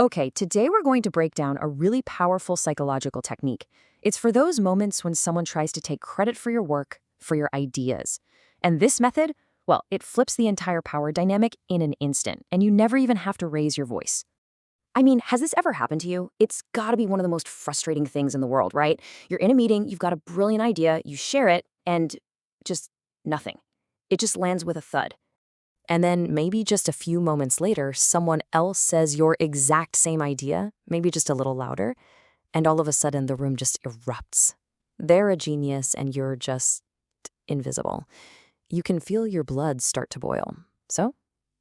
Okay, today we're going to break down a really powerful psychological technique. It's for those moments when someone tries to take credit for your work, for your ideas. And this method, well, it flips the entire power dynamic in an instant, and you never even have to raise your voice. I mean, has this ever happened to you? It's gotta be one of the most frustrating things in the world, right? You're in a meeting, you've got a brilliant idea, you share it, and just nothing. It just lands with a thud. And then maybe just a few moments later, someone else says your exact same idea, maybe just a little louder, and all of a sudden the room just erupts. They're a genius and you're just invisible. You can feel your blood start to boil. So,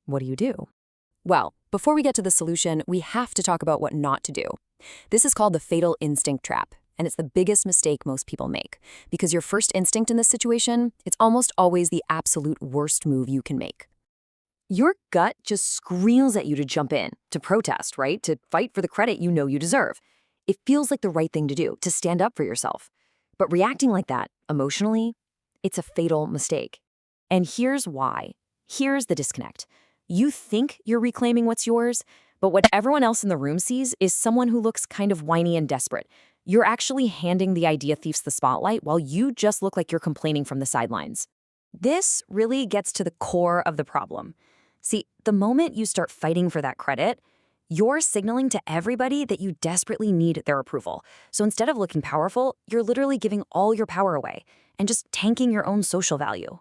what do? Well, before we get to the solution, we have to talk about what not to do. This is called the fatal instinct trap, and it's the biggest mistake most people make. Because your first instinct in this situation, it's almost always the absolute worst move you can make. Your gut just squeals at you to jump in, to protest, right? To fight for the credit you know you deserve. It feels like the right thing to do, to stand up for yourself. But reacting like that, emotionally, it's a fatal mistake. And here's why. Here's the disconnect. You think you're reclaiming what's yours, but what everyone else in the room sees is someone who looks kind of whiny and desperate. You're actually handing the idea thieves the spotlight while you just look like you're complaining from the sidelines. This really gets to the core of the problem. See, the moment you start fighting for that credit, you're signaling to everybody that you desperately need their approval. So instead of looking powerful, you're literally giving all your power away and just tanking your own social value.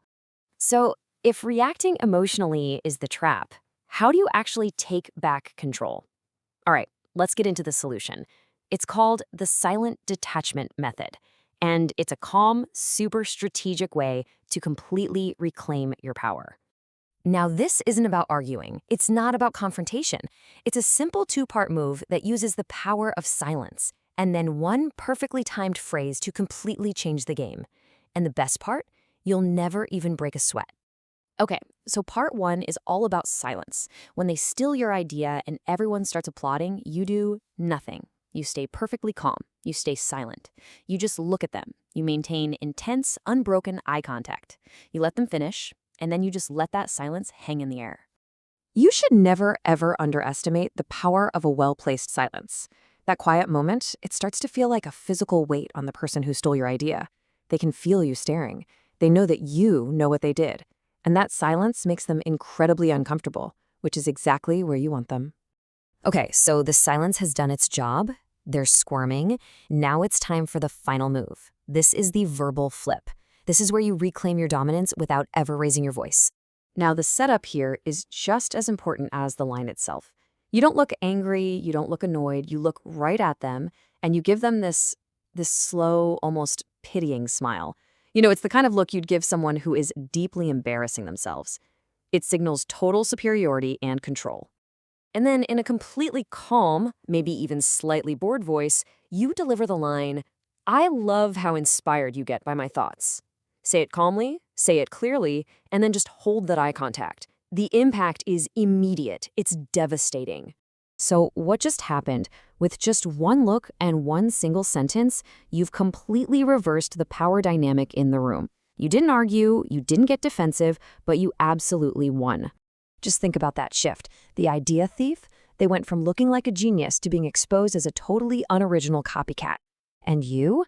So if reacting emotionally is the trap, how do you actually take back control? All right, let's get into the solution. It's called the silent detachment method, and it's a calm, super strategic way to completely reclaim your power. Now, this isn't about arguing. It's not about confrontation. It's a simple two-part move that uses the power of silence and then one perfectly timed phrase to completely change the game. And the best part? You'll never even break a sweat. Okay, so part one is all about silence. When they steal your idea and everyone starts applauding, you do nothing. You stay perfectly calm. You stay silent. You just look at them. You maintain intense, unbroken eye contact. You let them finish, and then you just let that silence hang in the air. You should never, ever underestimate the power of a well-placed silence. That quiet moment, it starts to feel like a physical weight on the person who stole your idea. They can feel you staring. They know that you know what they did. And that silence makes them incredibly uncomfortable, which is exactly where you want them. Okay, so the silence has done its job. They're squirming. Now it's time for the final move. This is the verbal flip. This is where you reclaim your dominance without ever raising your voice. Now, the setup here is just as important as the line itself. You don't look angry, you don't look annoyed, you look right at them, and you give them this slow, almost pitying smile. You know, it's the kind of look you'd give someone who is deeply embarrassing themselves. It signals total superiority and control. And then in a completely calm, maybe even slightly bored voice, you deliver the line, "I love how inspired you get by my thoughts." Say it calmly, say it clearly, and then just hold that eye contact. The impact is immediate. It's devastating. So what just happened? With just one look and one single sentence, you've completely reversed the power dynamic in the room. You didn't argue, you didn't get defensive, but you absolutely won. Just think about that shift. The idea thief, they went from looking like a genius to being exposed as a totally unoriginal copycat. And you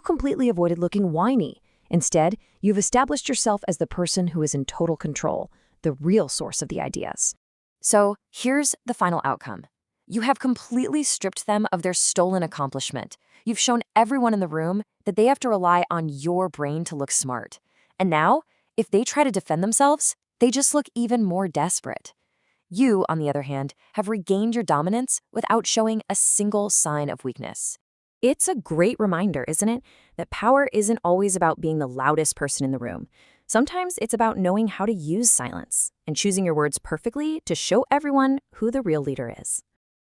completely avoided looking whiny. Instead, you've established yourself as the person who is in total control, the real source of the ideas. So here's the final outcome. You have completely stripped them of their stolen accomplishment. You've shown everyone in the room that they have to rely on your brain to look smart. And now, if they try to defend themselves, they just look even more desperate. You, on the other hand, have regained your dominance without showing a single sign of weakness. It's a great reminder, isn't it, that power isn't always about being the loudest person in the room. Sometimes it's about knowing how to use silence and choosing your words perfectly to show everyone who the real leader is.